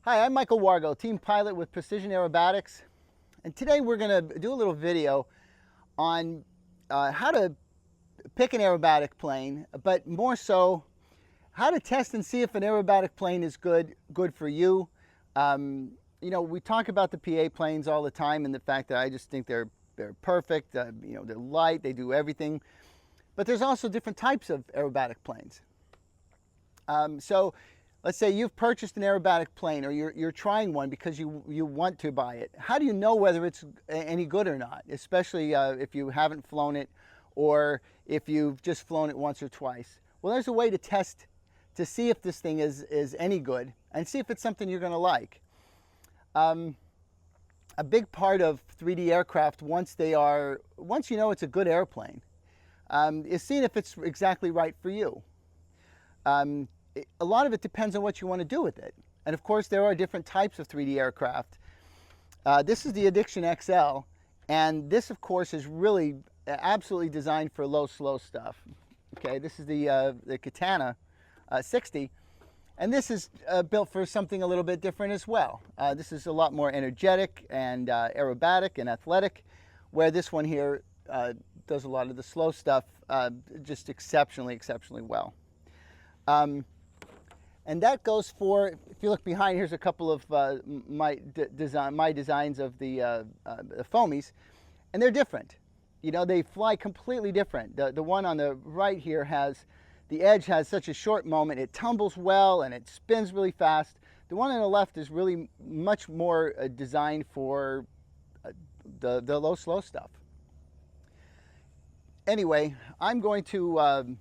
Hi, I'm Michael Wargo, team pilot with Precision Aerobatics, and today we're going to do a little video on how to pick an aerobatic plane, but more so how to test and see if an aerobatic plane is good for you. You know, we talk about the PA planes all the time and the fact that I just think they're perfect. You know, they're light, they do everything, but there's also different types of aerobatic planes. So let's say you've purchased an aerobatic plane, or you're trying one because you want to buy it. How do you know whether it's any good or not, especially if you haven't flown it or if you've just flown it once or twice? Well, there's a way to test to see if this thing is any good and see if it's something you're going to like. A big part of 3D aircraft, once you know it's a good airplane, is seeing if it's exactly right for you. A lot of it depends on what you want to do with it. And of course, there are different types of 3D aircraft. This is the Addiction XL, and this, of course, is really absolutely designed for low, slow stuff. Okay, this is the Katana 60, and this is built for something a little bit different as well. This is a lot more energetic and aerobatic and athletic, where this one here does a lot of the slow stuff just exceptionally well. And that goes for, if you look behind, here's a couple of my designs of the foamies, and they're different. You know, they fly completely different. The one on the right here the edge has such a short moment, it tumbles well and it spins really fast. The one on the left is really much more designed for the low, slow stuff. Anyway, I'm going to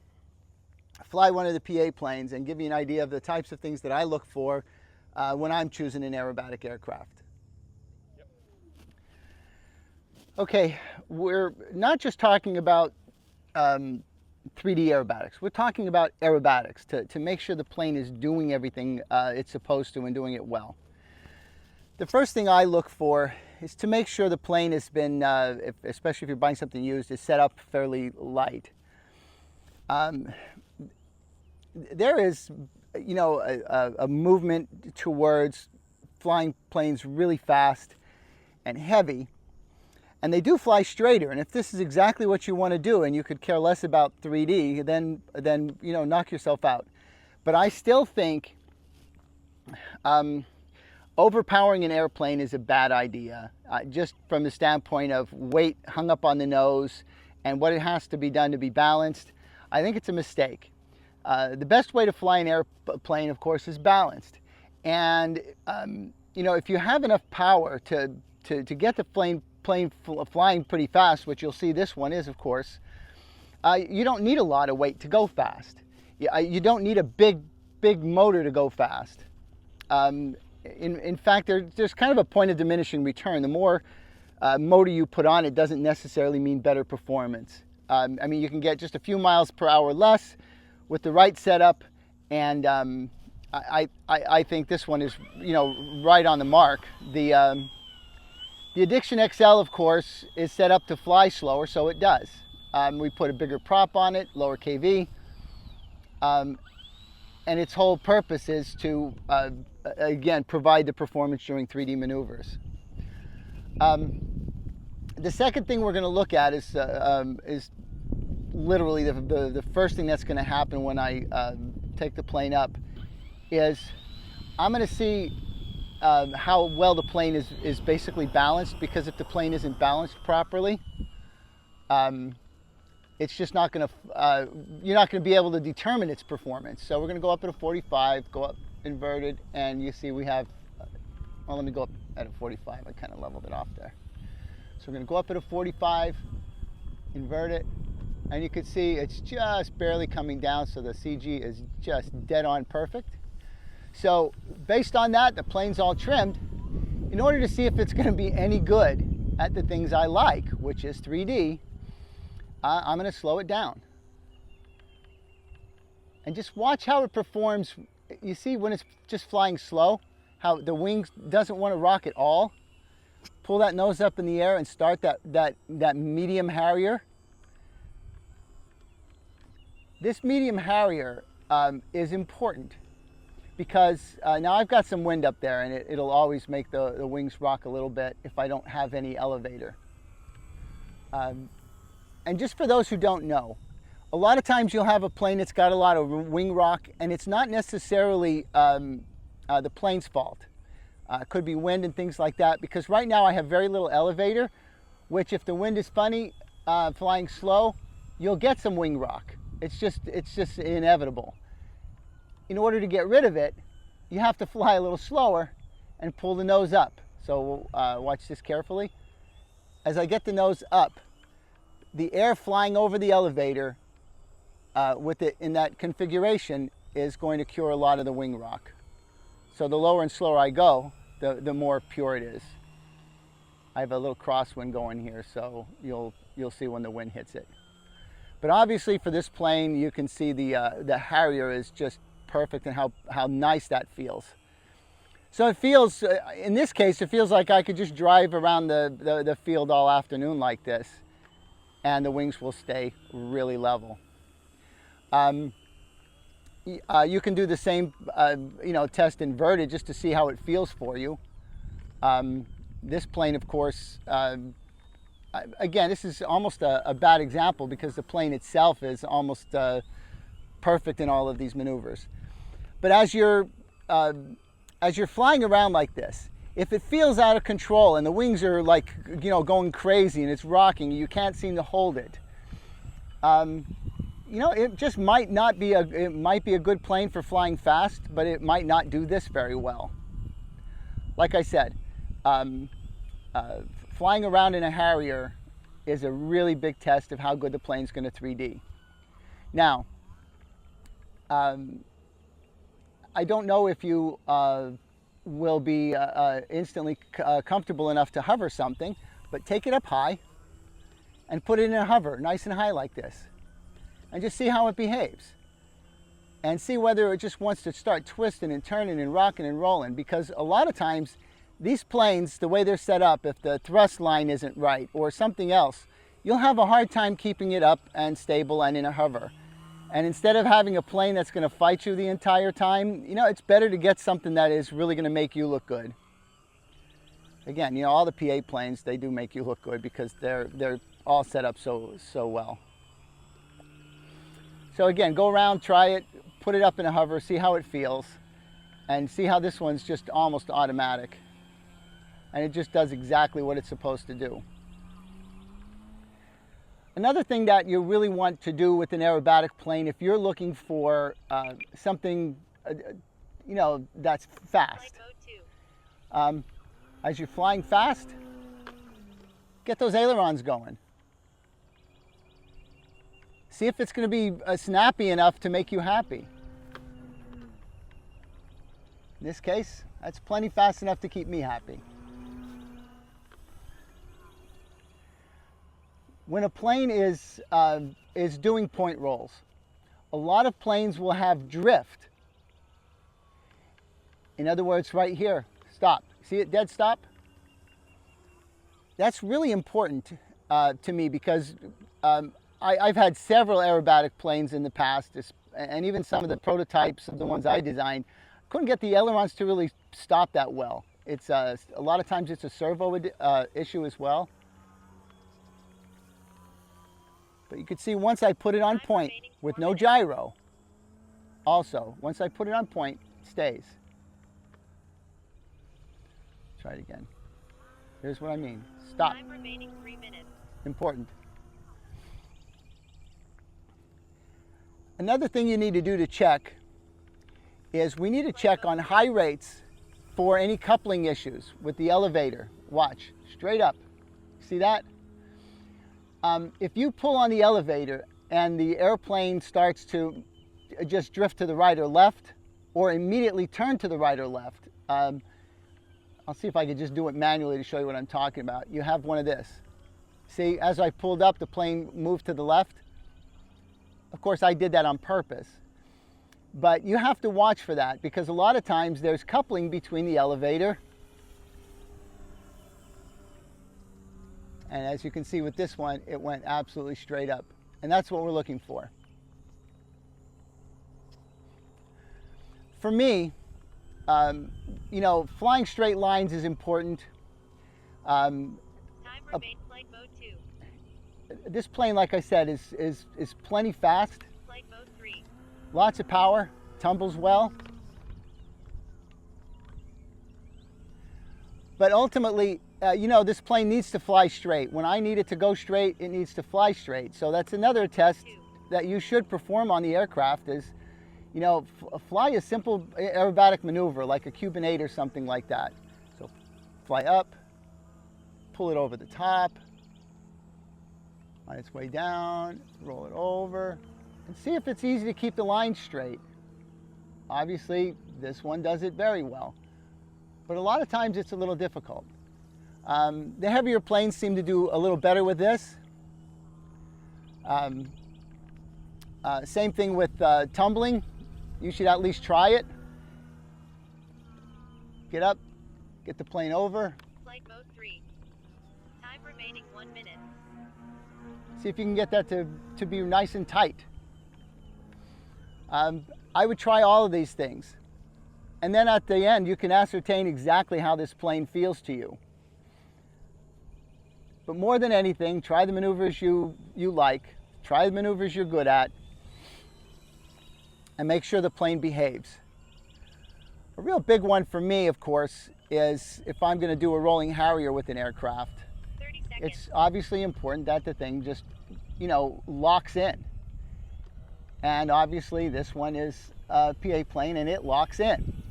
fly one of the PA planes and give you an idea of the types of things that I look for when I'm choosing an aerobatic aircraft. Yep. Okay, we're not just talking about 3D aerobatics. We're talking about aerobatics to make sure the plane is doing everything it's supposed to and doing it well. The first thing I look for is to make sure the plane has been, especially if you're buying something used, is set up fairly light. There is, you know, a movement towards flying planes really fast and heavy, and they do fly straighter. And if this is exactly what you want to do, and you could care less about 3D, then you know, knock yourself out. But I still think overpowering an airplane is a bad idea, just from the standpoint of weight hung up on the nose and what it has to be done to be balanced. I think it's a mistake. The best way to fly an airplane, of course, is balanced. And you know, if you have enough power to get the plane flying pretty fast, which you'll see this one is, of course, you don't need a lot of weight to go fast. You don't need a big motor to go fast. In fact, there's kind of a point of diminishing return. The more motor you put on, it doesn't necessarily mean better performance. I mean, you can get just a few miles per hour less with the right setup, and I think this one is, you know, right on the mark. The Addiction XL, of course, is set up to fly slower, so it does. We put a bigger prop on it, lower KV, and its whole purpose is to, again, provide the performance during 3D maneuvers. The second thing we're going to look at is literally the first thing that's going to happen when I take the plane up is I'm going to see how well the plane is basically balanced, because if the plane isn't balanced properly, it's just not going to, you're not going to be able to determine its performance. So we're going to go up at a 45, go up inverted, and you see we have, well, let me go up at a 45. I kind of leveled it off there. So we're going to go up at a 45, invert it, and you can see it's just barely coming down, so the CG is just dead on perfect. So based on that, the plane's all trimmed. In order to see if it's going to be any good at the things I like, which is 3D, I'm going to slow it down. And just watch how it performs. You see when it's just flying slow, how the wings doesn't want to rock at all. Pull that nose up in the air and start that medium Harrier. This medium Harrier is important. because now I've got some wind up there, and it'll always make the wings rock a little bit if I don't have any elevator. And just for those who don't know, a lot of times you'll have a plane that's got a lot of wing rock, and it's not necessarily the plane's fault. It could be wind and things like that, because right now I have very little elevator, which if the wind is funny, flying slow, you'll get some wing rock. It's just inevitable. In order to get rid of it, you have to fly a little slower and pull the nose up. So watch this carefully. As I get the nose up, the air flying over the elevator with it in that configuration is going to cure a lot of the wing rock. So the lower and slower I go, the more pure it is. I have a little crosswind going here, so you'll see when the wind hits it. But obviously for this plane, you can see the Harrier is just perfect, and how nice that feels. So it feels, in this case, it feels like I could just drive around the field all afternoon like this, and the wings will stay really level. You can do the same, test inverted just to see how it feels for you. This plane, of course, again, this is almost a bad example because the plane itself is almost perfect in all of these maneuvers. But as you're flying around like this, if it feels out of control and the wings are like, going crazy and it's rocking, you can't seem to hold it, it just might not be it might be a good plane for flying fast, but it might not do this very well. Like I said, flying around in a Harrier is a really big test of how good the plane's going to 3D. Now, I don't know if you will be instantly comfortable enough to hover something, but take it up high and put it in a hover, nice and high like this, and just see how it behaves. And see whether it just wants to start twisting and turning and rocking and rolling, because a lot of times these planes, the way they're set up, if the thrust line isn't right or something else, you'll have a hard time keeping it up and stable and in a hover. And instead of having a plane that's going to fight you the entire time, it's better to get something that is really going to make you look good. Again, all the PA planes, they do make you look good because they're all set up so well. So again, go around, try it, put it up in a hover, see how it feels, and see how this one's just almost automatic. And it just does exactly what it's supposed to do. Another thing that you really want to do with an aerobatic plane, if you're looking for something, that's fast. As you're flying fast, get those ailerons going. See if it's going to be snappy enough to make you happy. In this case, that's plenty fast enough to keep me happy. When a plane is doing point rolls, a lot of planes will have drift. In other words, right here, stop. See it, dead stop? That's really important to me because I've had several aerobatic planes in the past, and even some of the prototypes of the ones I designed, couldn't get the ailerons to really stop that well. It's a lot of times it's a servo issue as well. But you can see once I put it on point with no gyro, also, once I put it on point, it stays. Try it again. Here's what I mean. Stop. Time remaining 3 minutes. Important. Another thing you need to do to check is we need to check on high rates for any coupling issues with the elevator. Watch, straight up. See that? If you pull on the elevator and the airplane starts to just drift to the right or left, or immediately turn to the right or left, I'll see if I can just do it manually to show you what I'm talking about. You have one of this. See, as I pulled up, the plane moved to the left. Of course, I did that on purpose. But you have to watch for that because a lot of times there's coupling between the elevator and as you can see with this one, it went absolutely straight up. And that's what we're looking for. For me, You know, flying straight lines is important. Time remain flight mode 2. This plane, like I said, is plenty fast. Flight mode 3. Lots of power, tumbles well. But ultimately, you know, this plane needs to fly straight. When I need it to go straight, it needs to fly straight. So that's another test that you should perform on the aircraft is, you know, fly a simple aerobatic maneuver like a Cuban 8 or something like that. So fly up, pull it over the top, on its way down, roll it over, and see if it's easy to keep the line straight. Obviously, this one does it very well, but a lot of times it's a little difficult. The heavier planes seem to do a little better with this. Same thing with tumbling. You should at least try it. Get up, get the plane over. Flight mode 3. Time remaining 1 minute. See if you can get that to be nice and tight. I would try all of these things. And then at the end, you can ascertain exactly how this plane feels to you. But more than anything, try the maneuvers you like, try the maneuvers you're good at, and make sure the plane behaves. A real big one for me, of course, is if I'm going to do a rolling Harrier with an aircraft. 30 seconds. It's obviously important that the thing just, you know, locks in. And obviously this one is a PA plane and it locks in.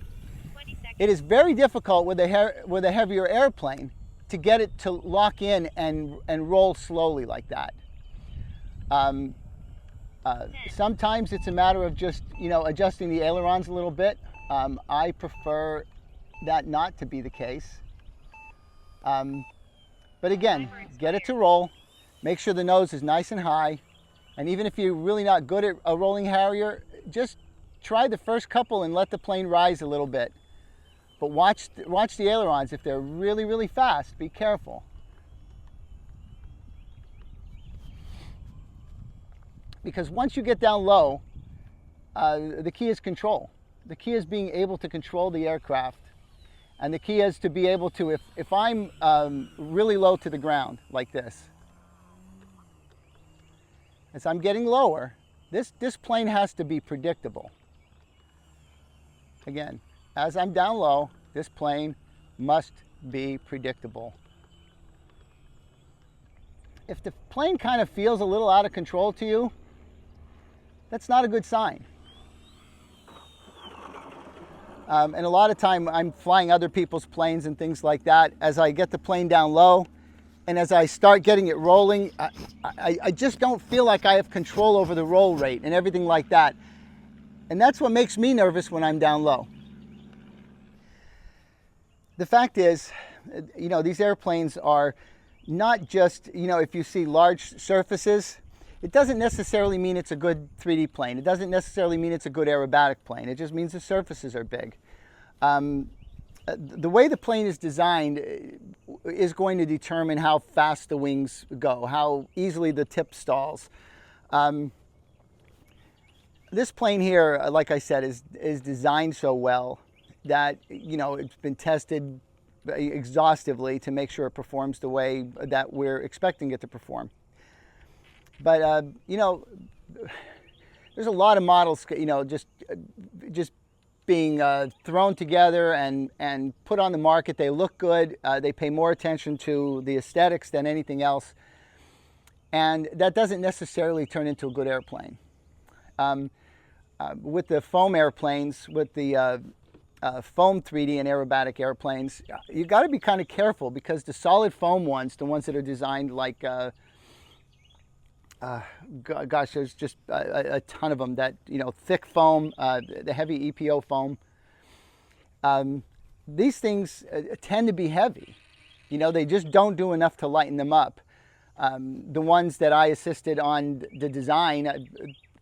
20 seconds. It is very difficult with a heavier airplane to get it to lock in and roll slowly like that. Sometimes it's a matter of just, you know, adjusting the ailerons a little bit. I prefer that not to be the case. But again, get it to roll, make sure the nose is nice and high, and even if you're really not good at a rolling Harrier, just try the first couple and let the plane rise a little bit. But watch the ailerons. If they're really, really fast, be careful. Because once you get down low, the key is control. The key is being able to control the aircraft. And the key is to be able to, if I'm really low to the ground, like this, as I'm getting lower, this plane has to be predictable. Again, as I'm down low, this plane must be predictable. If the plane kind of feels a little out of control to you, that's not a good sign. And a lot of time I'm flying other people's planes and things like that. As I get the plane down low and as I start getting it rolling, I just don't feel like I have control over the roll rate and everything like that. And that's what makes me nervous when I'm down low. The fact is, you know, these airplanes are not just, you know, if you see large surfaces, it doesn't necessarily mean it's a good 3D plane. It doesn't necessarily mean it's a good aerobatic plane. It just means the surfaces are big. The way the plane is designed is going to determine how fast the wings go, how easily the tip stalls. This plane here, like I said, is designed so well that, you know, it's been tested exhaustively to make sure it performs the way that we're expecting it to perform. But, you know, there's a lot of models, you know, just being thrown together and put on the market. They look good. They pay more attention to the aesthetics than anything else. And that doesn't necessarily turn into a good airplane. With the foam airplanes, with the foam 3D and aerobatic airplanes, you got to be kind of careful because the solid foam ones, the ones that are designed like, gosh, there's just a ton of them that, you know, thick foam, the heavy EPO foam. These things tend to be heavy. You know, they just don't do enough to lighten them up. The ones that I assisted on the design,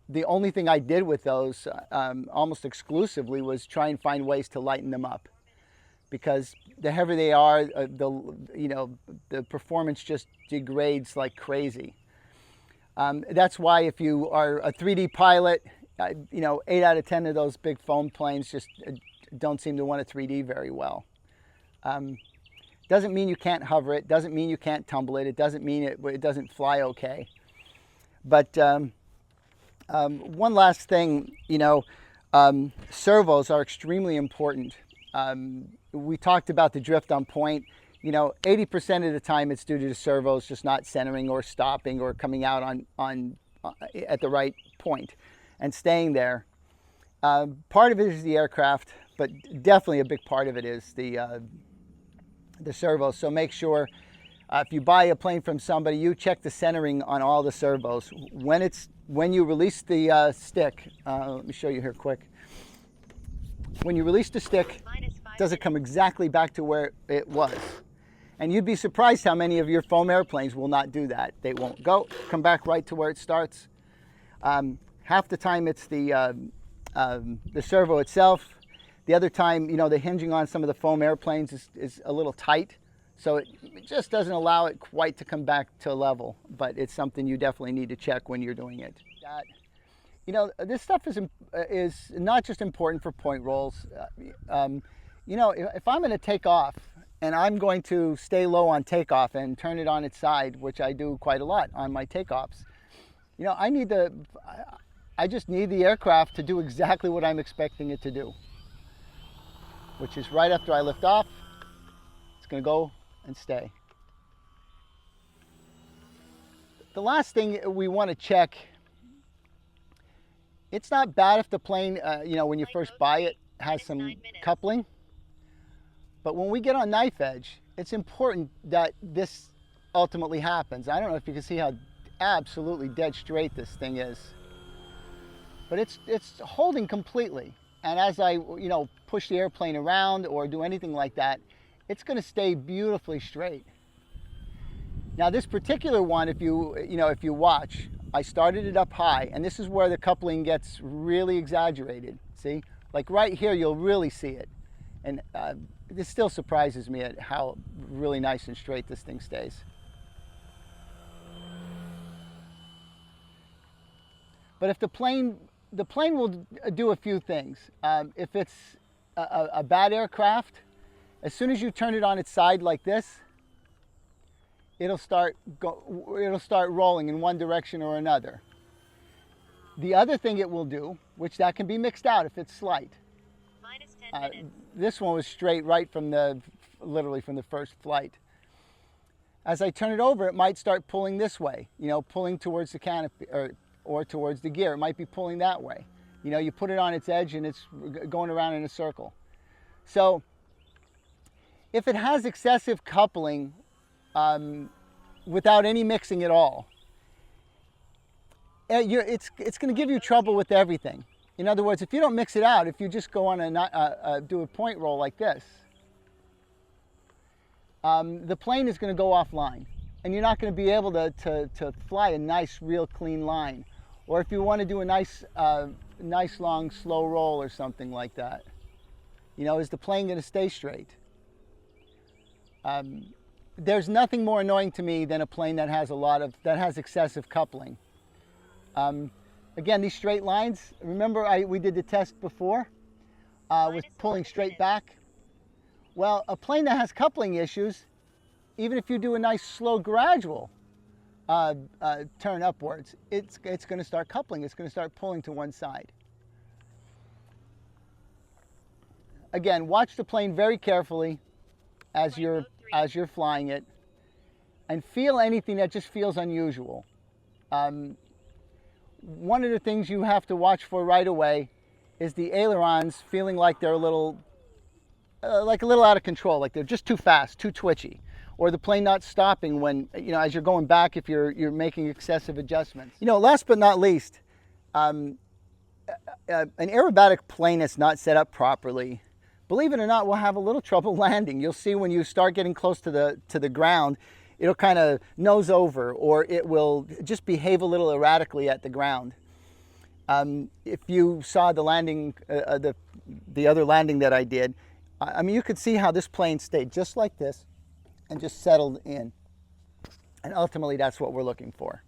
the only thing I did with those almost exclusively was try and find ways to lighten them up, because the heavier they are, the performance just degrades like crazy. That's why if you are a 3D pilot, 8 out of 10 of those big foam planes just don't seem to want to 3D very well. Doesn't mean you can't hover it, doesn't mean you can't tumble it, it doesn't mean it doesn't fly okay. But one last thing, servos are extremely important. We talked about the drift on point. 80% of the time it's due to the servos just not centering or stopping or coming out at the right point and staying there. Part of it is the aircraft, but definitely a big part of it is the servos. So make sure if you buy a plane from somebody, you check the centering on all the servos. When you release the stick, let me show you here quick. When you release the stick, does it come exactly back to where it was? And you'd be surprised how many of your foam airplanes will not do that. They won't come back right to where it starts. Half the time it's the servo itself. The other time, the hinging on some of the foam airplanes is a little tight. So it just doesn't allow it quite to come back to level, but it's something you definitely need to check when you're doing it. This stuff is not just important for point rolls. If I'm going to take off and I'm going to stay low on takeoff and turn it on its side, which I do quite a lot on my takeoffs, I just need the aircraft to do exactly what I'm expecting it to do, which is right after I lift off, it's going to go and stay. The last thing we want to check, it's not bad if the plane, when you first buy it, has some coupling. But when we get on knife edge, it's important that this ultimately happens. I don't know if you can see how absolutely dead straight this thing is. But it's holding completely. And as I, push the airplane around or do anything like that, it's going to stay beautifully straight. Now this particular one, if you watch, I started it up high, and this is where the coupling gets really exaggerated. See, like right here, you'll really see it. And this still surprises me at how really nice and straight this thing stays. But if the plane will do a few things. If it's a bad aircraft, as soon as you turn it on its side like this, it'll start rolling in one direction or another. The other thing it will do, which that can be mixed out if it's slight. Minus 10 minutes. This one was straight right from literally from the first flight. As I turn it over, it might start pulling this way, pulling towards the canopy or towards the gear. It might be pulling that way. You put it on its edge and it's going around in a circle. So if it has excessive coupling without any mixing at all, it's going to give you trouble with everything. In other words, if you don't mix it out, if you just go on do a point roll like this, the plane is going to go offline, and you're not going to be able to fly a nice, real clean line. Or if you want to do a nice long slow roll or something like that, is the plane going to stay straight? There's nothing more annoying to me than a plane that has excessive coupling. Again, these straight lines, remember we did the test before with pulling straight back? Well, a plane that has coupling issues, even if you do a nice slow gradual turn upwards, it's going to start coupling. It's going to start pulling to one side. Again, watch the plane very carefully as you're flying it, and feel anything that just feels unusual. One of the things you have to watch for right away is the ailerons feeling like they're a little out of control, like they're just too fast, too twitchy, or the plane not stopping when, as you're going back, if you're making excessive adjustments. Last but not least, an aerobatic plane that's not set up properly, believe it or not, will have a little trouble landing. You'll see when you start getting close to the ground, it'll kind of nose over, or it will just behave a little erratically at the ground. If you saw the landing, the other landing that I did, you could see how this plane stayed just like this and just settled in. And ultimately, that's what we're looking for.